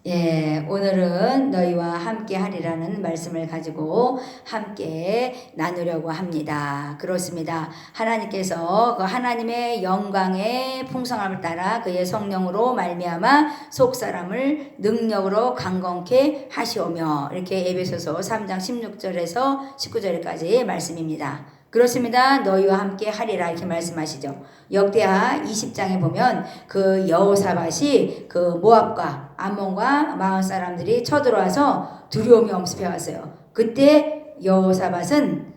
예, 오늘은 너희와 함께 하리라는 말씀을 가지고 함께 나누려고 합니다. 그렇습니다. 하나님께서 그 하나님의 영광의 풍성함을 따라 그의 성령으로 말미암아 속 사람을 능력으로 강건케 하시오며, 이렇게 에베소서 3장 16절에서 19절까지 말씀입니다. 그렇습니다. 너희와 함께 하리라 이렇게 말씀하시죠. 역대하 20장에 보면 그 여호사밧이 그 모압과 암몬과 마온 사람들이 쳐들어와서 두려움이 엄습해 왔어요. 그때 여호사밧은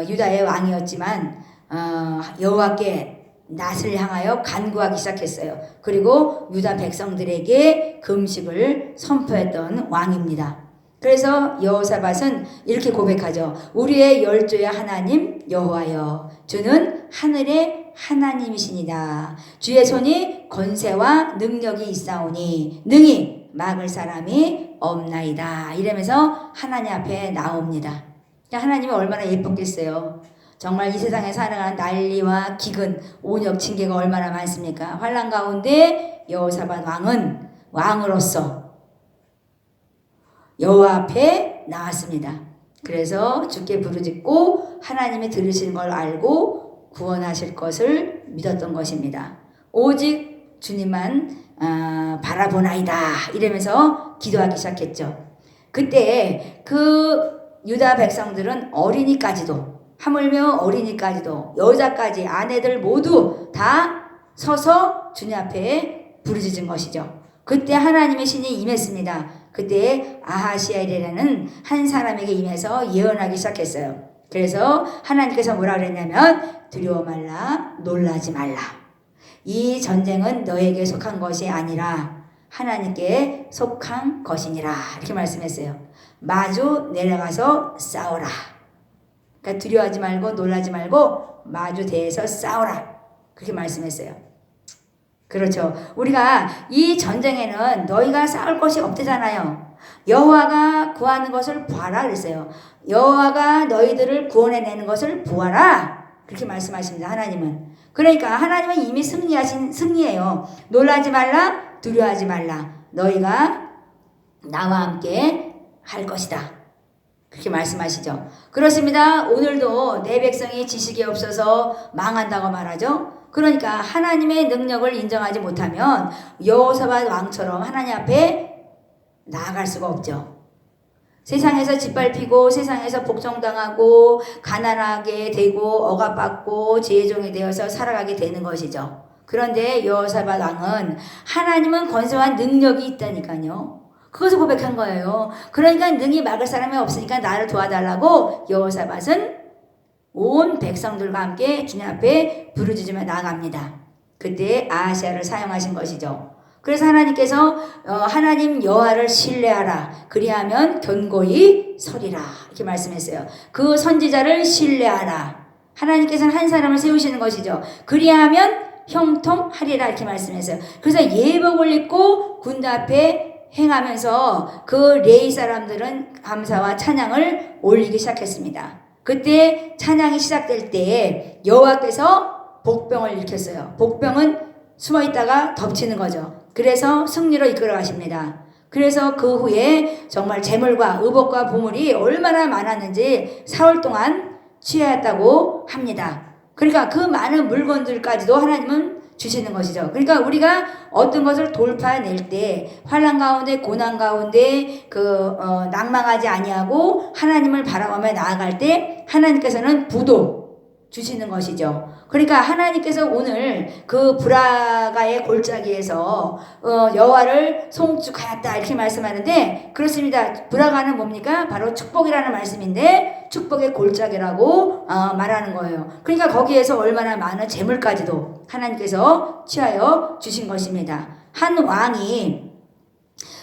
유다의 왕이었지만 여호와께 낯을 향하여 간구하기 시작했어요. 그리고 유다 백성들에게 금식을 선포했던 왕입니다. 그래서 여호사밧은 이렇게 고백하죠. 우리의 열조의 하나님 여호와여, 주는 하늘의 하나님이시니라. 주의 손이 권세와 능력이 있사오니 능히 막을 사람이 없나이다. 이러면서 하나님 앞에 나옵니다. 하나님이 얼마나 예뻤겠어요. 정말 이 세상에 살아가는 난리와 기근, 온역, 징계가 얼마나 많습니까? 환난 가운데 여호사밧 왕은 왕으로서 여호와 앞에 나왔습니다. 그래서 주께 부르짖고 하나님이 들으시는 걸 알고 구원하실 것을 믿었던 것입니다. 오직 주님만 바라보나이다 이러면서 기도하기 시작했죠. 그때 그 유다 백성들은 어린이까지도, 하물며 어린이까지도, 여자까지, 아내들 모두 다 서서 주님 앞에 부르짖은 것이죠. 그때 하나님의 신이 임했습니다. 그때 아하시엘이라는 한 사람에게 임해서 예언하기 시작했어요. 그래서 하나님께서 뭐라 그랬냐면 두려워 말라, 놀라지 말라. 이 전쟁은 너에게 속한 것이 아니라 하나님께 속한 것이니라. 이렇게 말씀했어요. 마주 내려가서 싸워라. 그러니까 두려워하지 말고 놀라지 말고 마주 대해서 싸워라. 그렇게 말씀했어요. 그렇죠. 우리가 이 전쟁에는 너희가 싸울 것이 없대잖아요. 여호와가 구하는 것을 보아라 그랬어요. 여호와가 너희들을 구원해내는 것을 보아라. 그렇게 말씀하십니다. 하나님은. 그러니까 하나님은 이미 승리예요. 놀라지 말라, 두려워하지 말라. 너희가 나와 함께 할 것이다. 그렇게 말씀하시죠. 그렇습니다. 오늘도 내 백성이 지식이 없어서 망한다고 말하죠. 그러니까 하나님의 능력을 인정하지 못하면 여호사밧 왕처럼 하나님 앞에 나아갈 수가 없죠. 세상에서 짓밟히고 세상에서 복종당하고 가난하게 되고 억압받고 죄종이 되어서 살아가게 되는 것이죠. 그런데 여호사밧 왕은 하나님은 권세와 능력이 있다니까요. 그것을 고백한 거예요. 그러니까 능히 막을 사람이 없으니까 나를 도와달라고 여호사밧은 온 백성들과 함께 주님 앞에 부르짖으며 나아갑니다. 그때 아하시아를 사용하신 것이죠. 그래서 하나님께서 하나님 여호와를 신뢰하라. 그리하면 견고히 서리라. 이렇게 말씀했어요. 그 선지자를 신뢰하라. 하나님께서는 한 사람을 세우시는 것이죠. 그리하면 형통하리라. 이렇게 말씀했어요. 그래서 예복을 입고 군대 앞에 행하면서 그 레위 사람들은 감사와 찬양을 올리기 시작했습니다. 그때 찬양이 시작될 때 여호와께서 복병을 일으켰어요. 복병은 숨어있다가 덮치는 거죠. 그래서 승리로 이끌어 가십니다. 그래서 그 후에 정말 재물과 의복과 보물이 얼마나 많았는지 사흘 동안 취하였다고 합니다. 그러니까 그 많은 물건들까지도 하나님은 주시는 것이죠. 그러니까 우리가 어떤 것을 돌파해낼 때 환난 가운데 고난 가운데 낭망하지 아니하고 하나님을 바라보며 나아갈 때 하나님께서는 부도 주시는 것이죠. 그러니까 하나님께서 오늘 그 브라가의 골짜기에서 여호와를 송축하였다 이렇게 말씀하는데 그렇습니다. 브라가는 뭡니까? 바로 축복이라는 말씀인데 축복의 골짜기라고 말하는 거예요. 그러니까 거기에서 얼마나 많은 재물까지도 하나님께서 취하여 주신 것입니다. 한 왕이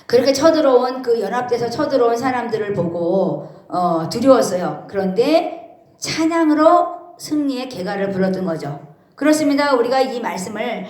그렇게 쳐들어온 그 연합돼서 쳐들어온 사람들을 보고 두려웠어요. 그런데 찬양으로 승리의 계가를 불렀던 거죠. 그렇습니다. 우리가 이 말씀을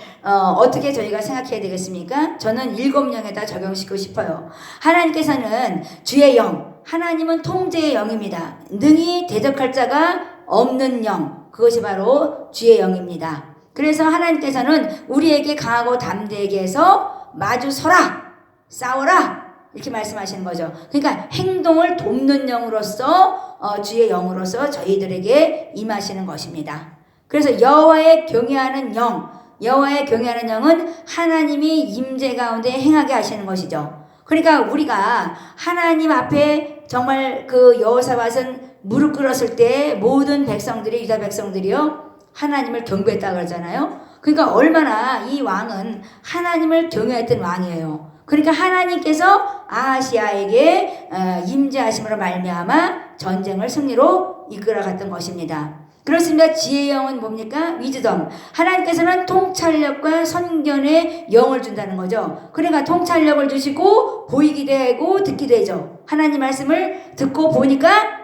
어떻게 저희가 생각해야 되겠습니까? 저는 7영에다 적용시키고 싶어요. 하나님께서는 주의 영, 하나님은 통제의 영입니다. 능히 대적할 자가 없는 영, 그것이 바로 주의 영입니다. 그래서 하나님께서는 우리에게 강하고 담대하게 해서 마주 서라, 싸워라, 이렇게 말씀하시는 거죠. 그러니까 행동을 돕는 영으로서 주의 영으로서 저희들에게 임하시는 것입니다. 그래서 여호와의 경외하는 영은 하나님이 임재 가운데 행하게 하시는 것이죠. 그러니까 우리가 하나님 앞에 정말 그 여호사밧은 무릎 꿇었을 때 모든 백성들이, 유다 백성들이요, 하나님을 경배했다 그러잖아요. 그러니까 얼마나 이 왕은 하나님을 경외했던 왕이에요. 그러니까 하나님께서 아하시아에게 임재하심으로 말미암아 전쟁을 승리로 이끌어갔던 것입니다. 그렇습니다. 지혜의 영은 뭡니까? 위즈덤. 하나님께서는 통찰력과 선견의 영을 준다는 거죠. 그러니까 통찰력을 주시고 보이기도 하고 듣기도 하죠. 하나님 말씀을 듣고 보니까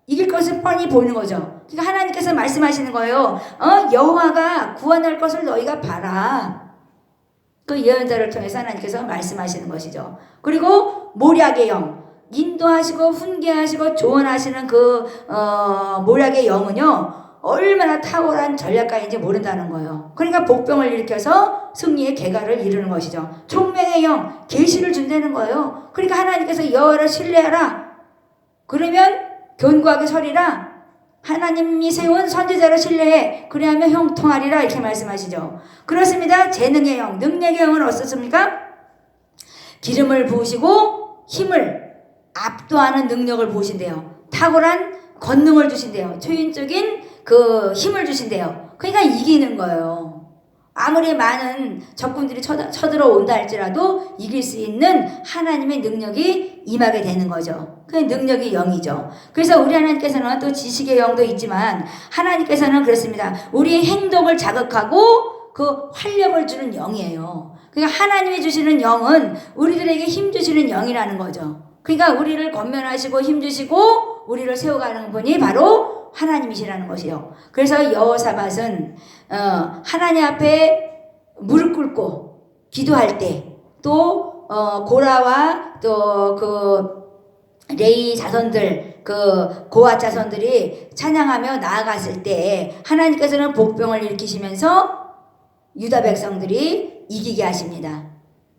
이길 것을 뻔히 보이는 거죠. 그러니까 하나님께서 말씀하시는 거예요. 여호와가 구원할 것을 너희가 봐라. 그 예언자를 통해서 하나님께서 말씀하시는 것이죠. 그리고 모략의 영, 인도하시고 훈계하시고 조언하시는 그 모략의 영은요, 얼마나 탁월한 전략가인지 모른다는 거예요. 그러니까 복병을 일으켜서 승리의 계가를 이루는 것이죠. 총명의 영, 계시를 준다는 거예요. 그러니까 하나님께서 여호와를 신뢰하라. 그러면 견고하게 서리라. 하나님이 세운 선지자를 신뢰해. 그리하면 형통하리라. 이렇게 말씀하시죠. 그렇습니다. 재능의 영, 능력의 영은 어떻습니까? 기름을 부으시고 힘을 압도하는 능력을 부으신대요. 탁월한 권능을 주신대요. 초인적인 그 힘을 주신대요. 그러니까 이기는 거예요. 아무리 많은 적군들이 쳐들어온다 할지라도 이길 수 있는 하나님의 능력이 임하게 되는 거죠. 그 능력이 영이죠. 그래서 우리 하나님께서는 또 지식의 영도 있지만 하나님께서는 그렇습니다. 우리의 행동을 자극하고 그 활력을 주는 영이에요. 그러니까 하나님이 주시는 영은 우리들에게 힘 주시는 영이라는 거죠. 그러니까 우리를 권면하시고 힘 주시고 우리를 세워가는 분이 바로 하나님이시라는 것이요. 그래서 여호사밧은 하나님 앞에 무릎 꿇고 기도할 때, 또 고라와 또 그 레위 자손들, 그 고앗 자손들이 찬양하며 나아갔을 때 하나님께서는 복병을 일으키시면서 유다 백성들이 이기게 하십니다.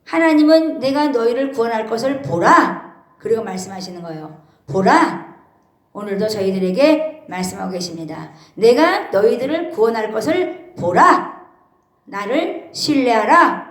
하나님은 내가 너희를 구원할 것을 보라. 그리고 말씀하시는 거예요. 보라. 오늘도 저희들에게 말씀하고 계십니다. 내가 너희들을 구원할 것을 보라. 나를 신뢰하라.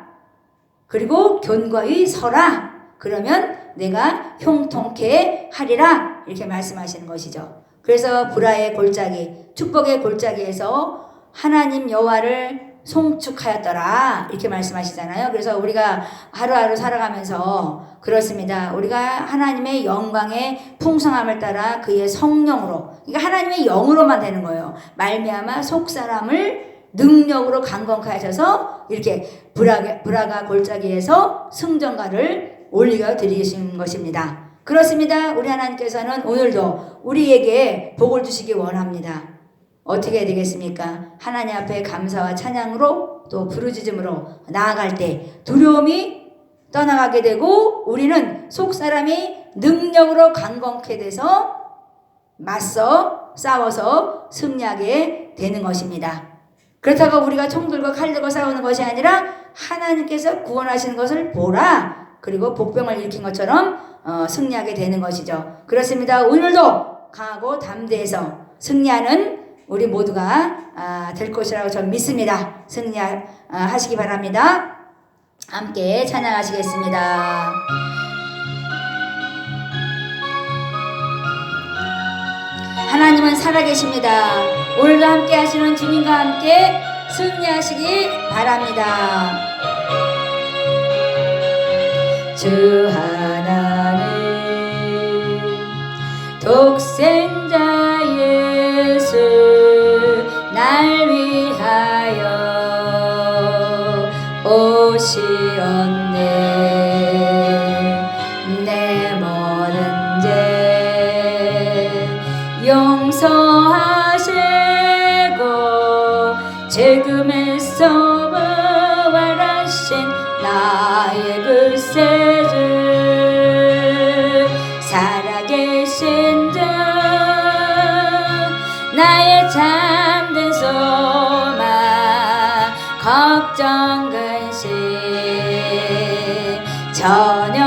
그리고 견고히 서라. 그러면 내가 형통케 하리라. 이렇게 말씀하시는 것이죠. 그래서 브라의 골짜기, 축복의 골짜기에서 하나님 여호와를 송축하였더라. 이렇게 말씀하시잖아요. 그래서 우리가 하루하루 살아가면서 그렇습니다. 우리가 하나님의 영광의 풍성함을 따라 그의 성령으로, 그러니까 하나님의 영으로만 되는 거예요. 말미암아 속사람을 능력으로 강건케 하셔서 이렇게 브라가 골짜기에서 승전가를 올리게 드리신 것입니다. 그렇습니다. 우리 하나님께서는 오늘도 우리에게 복을 주시기 원합니다. 어떻게 해야 되겠습니까? 하나님 앞에 감사와 찬양으로 또 부르짖음으로 나아갈 때 두려움이 떠나가게 되고 우리는 속사람이 능력으로 강건케 돼서 맞서 싸워서 승리하게 되는 것입니다. 그렇다고 우리가 총 들고 칼 들고 싸우는 것이 아니라 하나님께서 구원하시는 것을 보라. 그리고 복병을 일으킨 것처럼 승리하게 되는 것이죠. 그렇습니다. 오늘도 강하고 담대해서 승리하는 우리 모두가 될 것이라고 저는 믿습니다. 승리하시기 바랍니다. 함께 찬양하시겠습니다. 하나님은 살아계십니다. 오늘도 함께 하시는 주님과 함께 승리하시기 바랍니다. 주 하나님 독생자 예수 날 위하여 오시었네. 내 모든 죄 용서하시고 죄금에서 부활하신 나의 그 세주 살아계신 주 나의 참된 소망 걱정 근심 전혀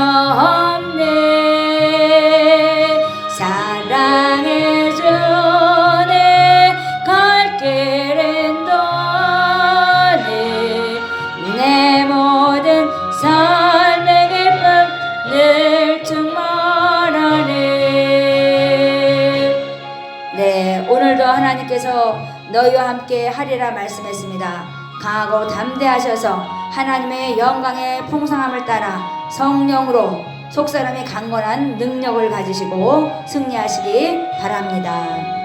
하나님께서 너희와 함께 하리라 말씀했습니다. 강하고 담대하셔서 하나님의 영광의 풍성함을 따라 성령으로 속사람이 강건한 능력을 가지시고 승리하시기 바랍니다.